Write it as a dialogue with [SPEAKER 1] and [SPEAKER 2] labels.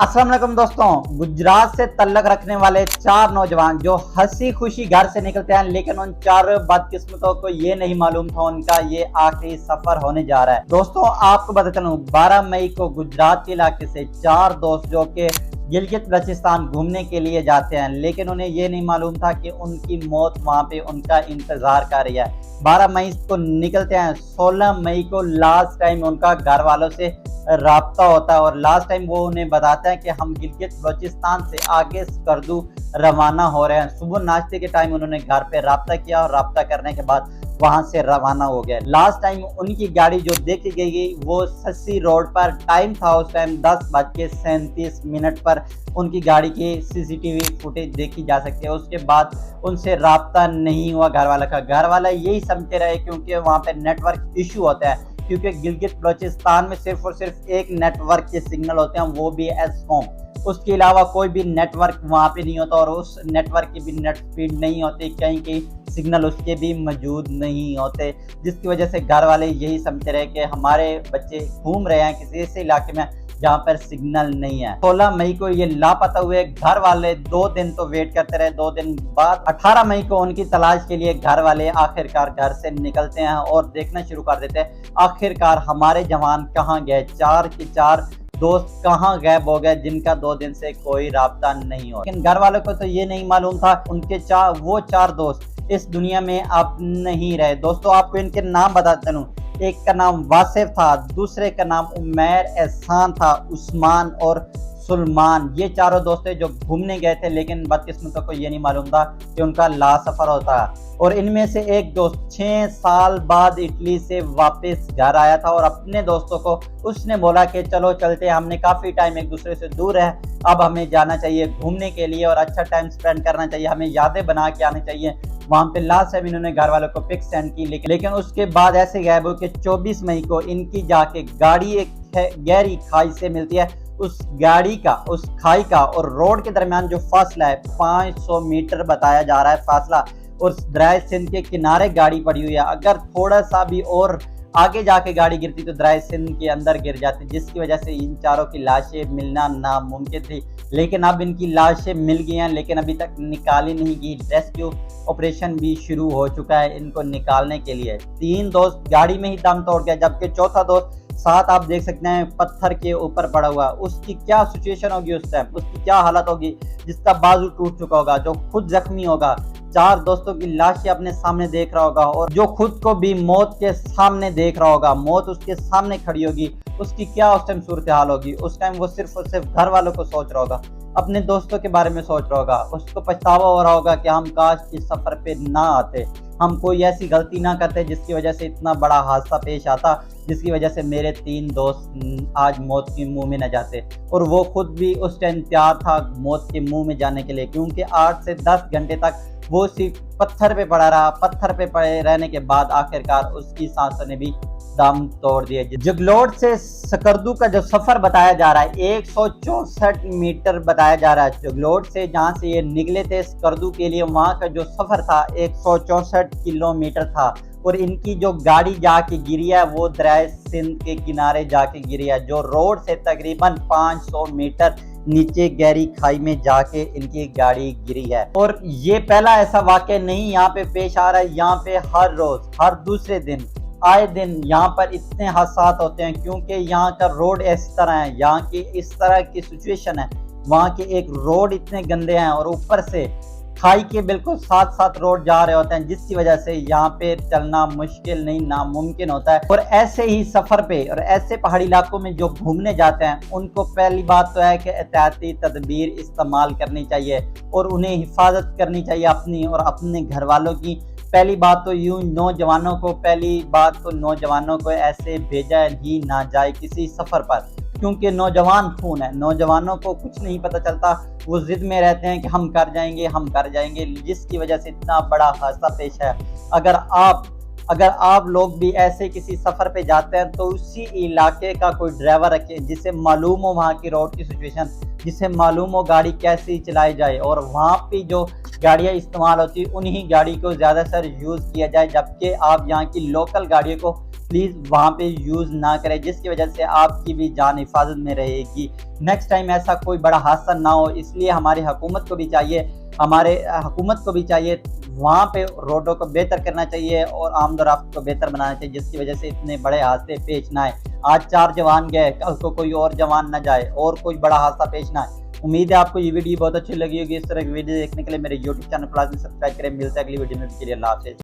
[SPEAKER 1] अस्सलाम वालेकुम दोस्तों। गुजरात से तल्लक रखने वाले चार नौजवान जो हंसी खुशी घर से निकलते हैं, लेकिन उन चार बदकिस्मतों को ये नहीं मालूम था उनका ये आखिरी सफर होने जा रहा है। दोस्तों आपको बता चलूं, 12 मई को गुजरात के इलाके से चार दोस्त जो कि गिलगित बल्चिस्तान घूमने के लिए जाते हैं, लेकिन उन्हें ये नहीं मालूम था कि उनकी मौत वहां पे उनका इंतजार कर रही है। 12 मई को निकलते हैं, 16 मई को लास्ट टाइम उनका घर वालों से राब्ता होता है और लास्ट टाइम वो उन्हें बताते हैं कि हम गिलगित बल्चिस्तान से आगे स्कर्दू रवाना हो रहे हैं। सुबह नाश्ते के टाइम उन्होंने घर पे राब्ता किया और राब्ता करने के बाद वहां से रवाना हो गए। लास्ट टाइम उनकी गाड़ी जो देखी गई वो सस्सी रोड पर, टाइम था उस टाइम 10:37 पर उनकी गाड़ी की सीसीटीवी फुटेज देखी जा सकती है। उसके बाद उनसे राब्ता नहीं हुआ घर वाला का। घर वाला यही समझते रहे क्योंकि वहां पे नेटवर्क इशू होता है, क्योंकि गिलगित बल्चिस्तान में सिर्फ और सिर्फ एक नेटवर्क के सिग्नल होते हैं, वो भी एसकॉम। उसके अलावा कोई भी नेटवर्क वहाँ पे नहीं होता और उस नेटवर्क की भी नेट स्पीड नहीं होती, कहीं कहीं सिग्नल उसके भी मौजूद नहीं होते, जिसकी वजह से घर वाले यही समझते रहे कि हमारे बच्चे घूम रहे हैं किसी ऐसे इलाके में जहाँ पर सिग्नल नहीं है। 16 मई को ये लापता हुए। घर वाले 2 दिन तो वेट करते रहे। 2 दिन बाद 18 मई को उनकी तलाश के लिए घर वाले आखिरकार घर से निकलते हैं और देखना शुरू कर देते हैं आखिरकार हमारे जवान कहाँ गए। 4 के 4 दोस्त कहाँ गायब हो गए जिनका 2 दिन से कोई राब्ता नहीं हो। लेकिन घर वालों को तो ये नहीं मालूम था उनके वो चार दोस्त इस दुनिया में अब नहीं रहे। दोस्तों आपको इनके नाम बताता हूँ। एक का नाम वासिफ था, दूसरे का नाम उमैर, एहसान था, उस्मान और सुलमान। ये चारों दोस्त जो घूमने गए थे, लेकिन बदकिस्मतों को ये नहीं मालूम था कि उनका लास्ट सफर होता है। और इनमें से एक दोस्त 6 साल बाद इटली से वापस घर आया था और अपने दोस्तों को उसने बोला कि चलो चलते हैं, हमने काफ़ी टाइम एक दूसरे से दूर है, अब हमें जाना चाहिए घूमने के लिए और अच्छा टाइम स्पेंड करना चाहिए, हमें यादें बना के आनी चाहिए। वहाँ पे लास्ट टाइम इन्होंने घर वालों को पिक सेंड की, लेकिन उसके बाद ऐसे गायब हो कि 24 मई को इनकी जाके गाड़ी एक गहरी खाई से मिलती है। उस गाड़ी का, उस खाई का और रोड के दरमियान जो फासला है 500 मीटर बताया जा रहा है फासला, और दरिया सिंध के किनारे गाड़ी पड़ी हुई है। अगर थोड़ा सा भी और आगे जाके गाड़ी गिरती तो दरिया सिंध के अंदर गिर जाती, जिसकी वजह से इन चारों की लाशें मिलना नामुमकिन थी। लेकिन अब इनकी लाशें मिल गई हैं, लेकिन अभी तक निकाली नहीं गई। रेस्क्यू ऑपरेशन भी शुरू हो चुका है इनको निकालने के लिए। 3 दोस्त गाड़ी में ही दम तोड़ गया, जबकि चौथा दोस्त साथ आप देख सकते हैं पत्थर के ऊपर पड़ा हुआ। उसकी क्या सिचुएशन होगी उस टाइम, उसकी क्या हालत होगी, जिसका बाजू टूट चुका होगा, जो खुद जख्मी होगा, 4 दोस्तों की लाशें अपने सामने देख रहा होगा और जो खुद को भी मौत के सामने देख रहा होगा, मौत उसके सामने खड़ी होगी, उसकी क्या उस टाइम सूरत हाल होगी। उस टाइम वो सिर्फ और सिर्फ घर वालों को सोच रहा होगा, अपने दोस्तों के बारे में सोच रहा होगा। उसको पछतावा हो रहा होगा कि हम काश इस सफर पे ना आते, हम कोई ऐसी गलती ना करते जिसकी वजह से इतना बड़ा हादसा पेश आता, जिसकी वजह से मेरे 3 दोस्त आज मौत के मुंह में न जाते। और वो खुद भी उस टाइम तैयार था मौत के मुंह में जाने के लिए, क्योंकि 8 से 10 घंटे तक वो सिर्फ पत्थर पे पड़ा रहा। पत्थर पे पड़े रहने के बाद आखिरकार उसकी सांसों ने भी दम तोड़ दिए। जगलोट से स्कर्दू का जो सफर बताया जा रहा है 164 मीटर बताया जा रहा है। जगलोट से जहाँ से ये निकले थे स्कर्दू के लिए, वहाँ का जो सफर था 164 किलोमीटर था। और इनकी जो गाड़ी जाके गिरी है वो दरिया सिंध के किनारे जाके गिरी है, जो रोड से तकरीबन 500 मीटर नीचे गहरी खाई में जाके इनकी गाड़ी गिरी है। और ये पहला ऐसा वाक़या नहीं यहाँ पे पेश आ रहा है। यहाँ पे हर रोज, हर दूसरे दिन, आए दिन यहाँ पर इतने हादसा होते हैं, क्योंकि यहाँ का रोड इस तरह है, यहाँ की इस तरह की सिचुएशन है। वहाँ के एक रोड इतने गंदे हैं और ऊपर से खाई के बिल्कुल साथ साथ रोड जा रहे होते हैं, जिसकी वजह से यहाँ पे चलना मुश्किल नहीं नामुमकिन होता है। और ऐसे ही सफर पे और ऐसे पहाड़ी इलाकों में जो घूमने जाते हैं, उनको पहली बात तो है कि एहतियाती तदबीर इस्तेमाल करनी चाहिए और उन्हें हिफाजत करनी चाहिए अपनी और अपने घर वालों की। पहली बात तो नौजवानों को ऐसे भेजा ही ना जाए किसी सफर पर, क्योंकि नौजवान खून है, नौजवानों को कुछ नहीं पता चलता, वो जिद में रहते हैं कि हम कर जाएंगे, जिसकी वजह से इतना बड़ा हादसा पेश है। अगर आप लोग भी ऐसे किसी सफर पे जाते हैं तो उसी इलाके का कोई ड्राइवर रखें जिसे मालूम हो वहाँ की रोड की सिचुएशन, जिसे मालूम हो गाड़ी कैसे चलाई जाए, और वहाँ पे जो गाड़ियाँ इस्तेमाल होती है उन्हीं गाड़ी को ज़्यादातर यूज़ किया जाए, जबकि आप यहाँ की लोकल गाड़ियों को प्लीज़ वहाँ पे यूज़ ना करें, जिसकी वजह से आपकी भी जान हिफाजत में रहेगी। नेक्स्ट टाइम ऐसा कोई बड़ा हादसा ना हो, इसलिए हमारी हुकूमत को भी चाहिए वहाँ पे रोडों को बेहतर करना चाहिए और आमदोरफ्त को बेहतर बनाना चाहिए, जिसकी वजह से इतने बड़े हादसे पेश ना आए। आज 4 जवान गए, कल को कोई और जवान न जाए और कोई बड़ा हादसा पेश ना आए। उम्मीद है आपको ये वीडियो बहुत अच्छी लगी होगी। इस तरह की वीडियो देखने के लिए मेरे यूट्यूब चैनल को लाजमी सब्सक्राइब करें। मिलते हैं अगली वीडियो में, अल्लाह हाफ़िज़।